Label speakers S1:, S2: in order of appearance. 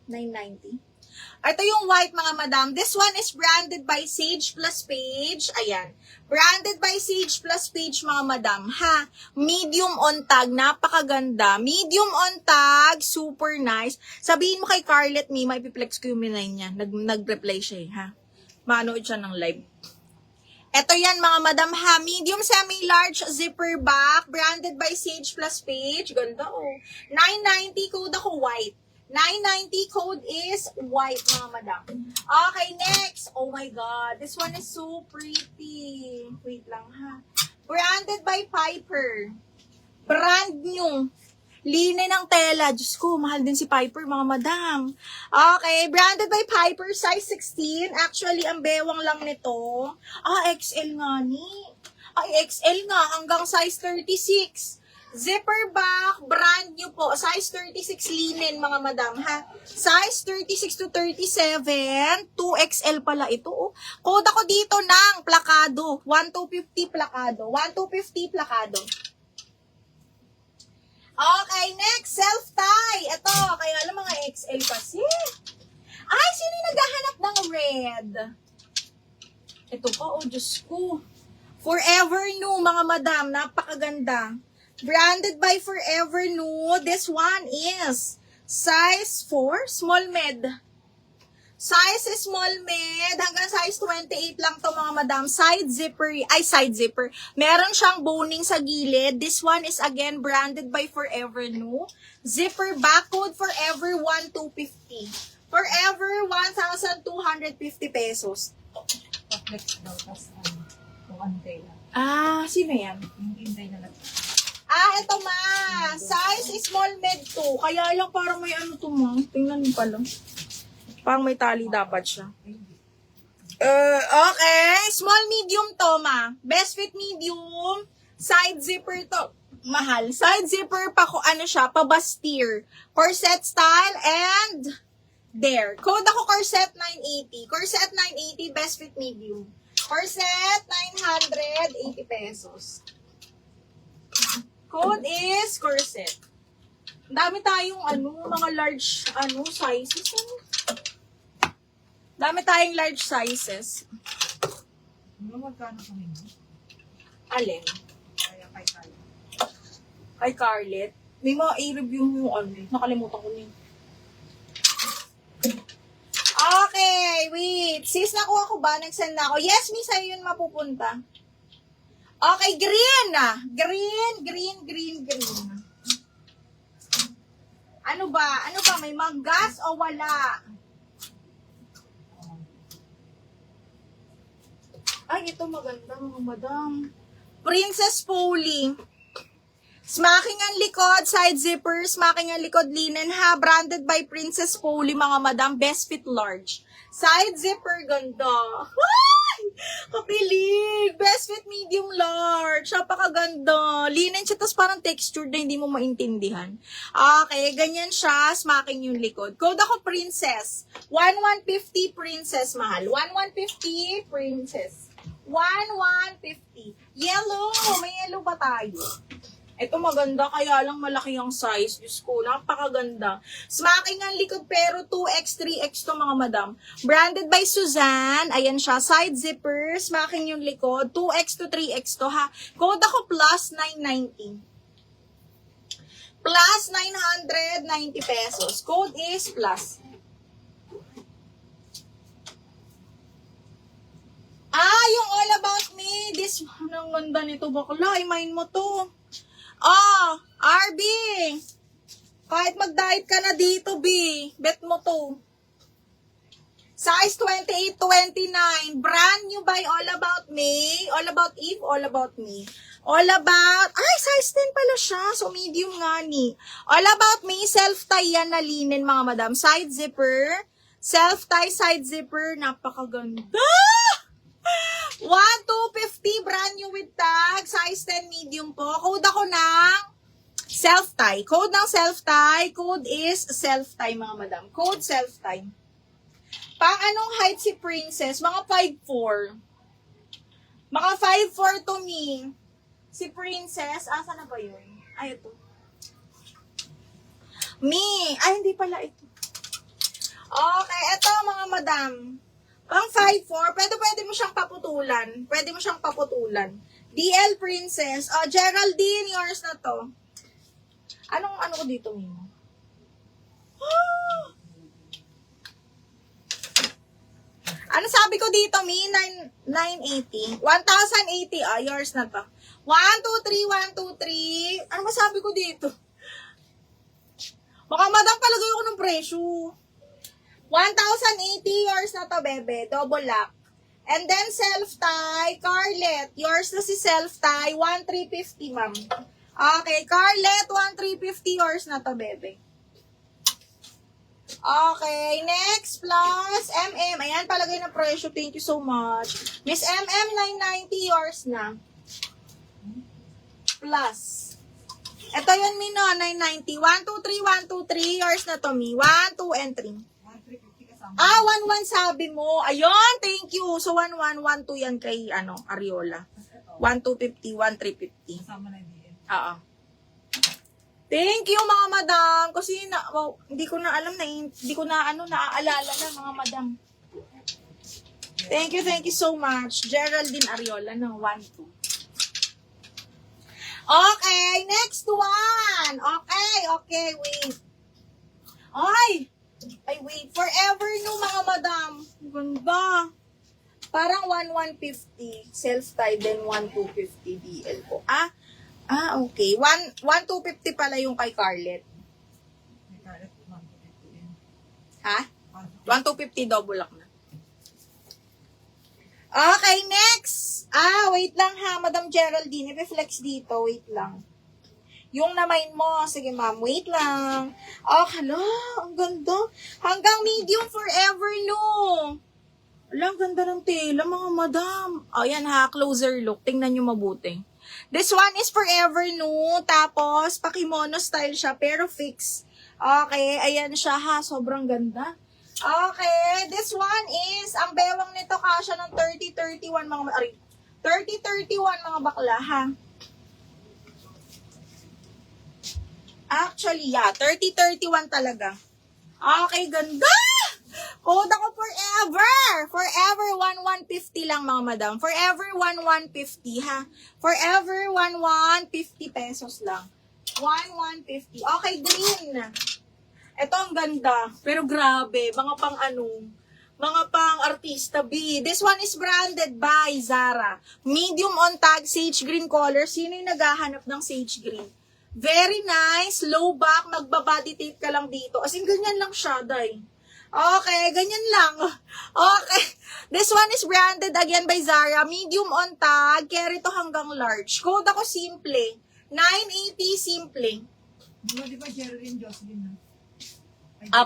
S1: 990. Ito yung white, mga madam. This one is branded by Sage Plus Page. Ayan. Branded by Sage Plus Page, mga madam. Ha? Medium on tag. Napakaganda. Medium on tag. Super nice. Sabihin mo kay Carlet, may piplex ko yung minay niya. Nag-reply siya, ha? Manood siya ng live. Ito yan, mga madam, ha? Medium semi-large zipper back. Branded by Sage Plus Page. Ganda, oh. 990. Code ako white. 990 code is white, mga madam. Okay, next. Oh my God. This one is so pretty. Wait lang, ha. Branded by Piper. Brand new. Linen ng tela. Diyos ko, mahal din si Piper, mga madam. Okay, branded by Piper, size 16. Actually, ang bewang lang nito. XL nga ni. XL nga, hanggang size 36. Zipper back, brand new po. Size 36 linen, mga madam, ha? Size 36 to 37. 2XL pala ito, oh. Code ako dito ng plakado. 1250 plakado. 1250 plakado. Okay, next. Self-tie. Ito, kaya alam mga XL kasi. Ay, sino yung naghahanap ng red? Ito pa, oh, Diyos ko. Forever New, mga madam. Napakaganda. Branded by Forever New. This one is size 4, small med. Size is small med. Hanggang size 28 lang to, mga madam. Side zipper. Meron siyang boning sa gilid. This one is again branded by Forever New. Zipper back, code Forever 1,250. Forever 1,250 pesos.
S2: Flex daw, tapos kung ano tayo.
S1: Sino yan?
S2: Yung inday na natin.
S1: Ito ma. Size is small med to. Kaya lang parang may ano to, ma. Tingnan mo pala. Parang may tali dapat siya. Okay. Small medium to, ma. Best fit medium. Side zipper to. Mahal. Side zipper pa ko, ano siya, pa-bustier. Corset style and there. Code ako corset 980. Corset 980, best fit medium. Corset 980 pesos. Code is corset. Dami tayong mga large sizes. Dami tayong large sizes.
S2: Ano magkano kami mo?
S1: Alin?
S2: Kaya kay Kaya.
S1: Kay Carlet. May mga i-review mo yung nakalimutan ko niyo. Okay, wait. Sis, nakuha ko ba? Nag-send na ako. Yes, miss, sa'yo yun mapupunta. Okay, green. Green. Ano ba? May mag-gas o wala? Ay, ito maganda, mga madam. Princess Polly. Smacking ang likod, side zipper. Smacking ang likod, linen ha. Branded by Princess Polly, mga madam. Best fit large. Side zipper, ganda. Ay! Kapilig! Best fit medium large. Napakaganda. Linen siya, tapos parang textured na hindi mo maintindihan. Okay, ganyan siya. Smacking yung likod. Code ako Princess. 1150 Princess, mahal. 1150 Princess. 1150. Yellow. May yellow ba tayo? Ito maganda, kaya lang malaki ang size. Diyos ko, napakaganda. Smacking ang likod, pero 2X, 3X to, mga madam. Branded by Suzanne. Ayan siya, side zipper. Smacking yung likod. 2X to 3X to, ha. Code ako plus 990. Plus 990 pesos. Code is plus. Yung All About Me. This one, ang ganda nito, bakla. I-mine mo to. RB. Kahit mag-diet ka na dito, B. Bet mo to. Size 28, 29. Brand new by All About Me. All About Eve, All About Me. All About, size 10 pala siya. So, medium nga ni. All About Me, self-tie yan na linen, mga madam. Side zipper. Self-tie, side zipper. Napakaganda. 1,250, brand new with tag, size 10 medium po. Code ako ng self-tie. Code ng self-tie. Code is self-tie, mga madam. Code self-tie. Pang anong height si Princess? Mga 5'4". Mga 5'4 to me. Si Princess, asa na ba yun? Ito. Me. Hindi pala ito. madam. Pang 5'4", pwede mo siyang paputulan. Pwede mo siyang paputulan. DL Princess. Oh, Geraldine, yours na to. Ano ko dito, Mimo? Ano sabi ko dito, Mi? 980. 1,080. Ah, yours na to. 1, 2, 3, 1, 2, 3. Ano masabi ko dito? Baka madam palagay ako ng presyo. 1,080, yours na to, bebe. Double lock. And then, self-tie, Carlet. Yours na si self-tie, 1,350, ma'am. Okay, Carlet, 1,350, yours na to, bebe. Okay, next, plus, MM. Ayan, palagay ng presyo. Thank you so much. Miss MM, 990, yours na. Plus. Ito yun, Mino, 990. 1, 2, 3, 1, 2, 3. Yours na to, Mi. 1, 2, and 3.
S2: 1,350 kasama.
S1: Ah, 1, 1 sabi mo. Ayun, thank you. So, 1, 1, 1, 2 yan kay, Ariola. 1, 250, 1, 350.
S2: Kasama na yung DL.
S1: Oo. Thank you, mga madam. Kasi, hindi ko na alam na, hindi ko na, naaalala na, mga madam. Thank you so much. Geraldine Ariola ng 1, 2. Okay, next one. Okay, wait. Ay, wait. Forever no, mga madam. Ganda. Parang 1,150. Self-tie, then 1,250 DL po. Okay. 1,250 pala yung kay Carlet.
S2: May karet, 1,250 din.
S1: Ha? 1,250 double lock na. Okay, next. Wait lang ha, Madam Geraldine. I-flex dito. Wait lang. Yung na-mine mo. Sige, ma'am. Wait lang. Hala. Ang ganda. Hanggang medium forever, no. Ang ganda ng tela, mga madam. Yan ha, closer look. Tingnan nyo mabuti. This one is forever, no. Tapos, pakimono style siya, pero fix. Okay, ayan siya ha. Sobrang ganda. Okay, this one is, ang bewang nito kasya ng 30-31 mga 30-31 mga bakla, ha? Actually, yeah, 30-31 talaga. Okay, ganda! Code ako forever! Forever 1,150 lang mga madam. Forever 1,150, ha? Forever 1,150 pesos lang. 1,150. Okay, green. Ito ang ganda. Pero grabe, mga pang artista B. This one is branded by Zara. Medium on tag, sage green color. Sino yung naghahanap ng sage green? Very nice. Low back, magbabody tape ka lang dito. As in, ganyan lang siya, day. Okay, ganyan lang. Okay. This one is branded again by Zara. Medium on tag. Carry to hanggang large. Code ako simple. 980 simple.
S2: Di ba Geraldine Jocelyn na?
S1: Apo.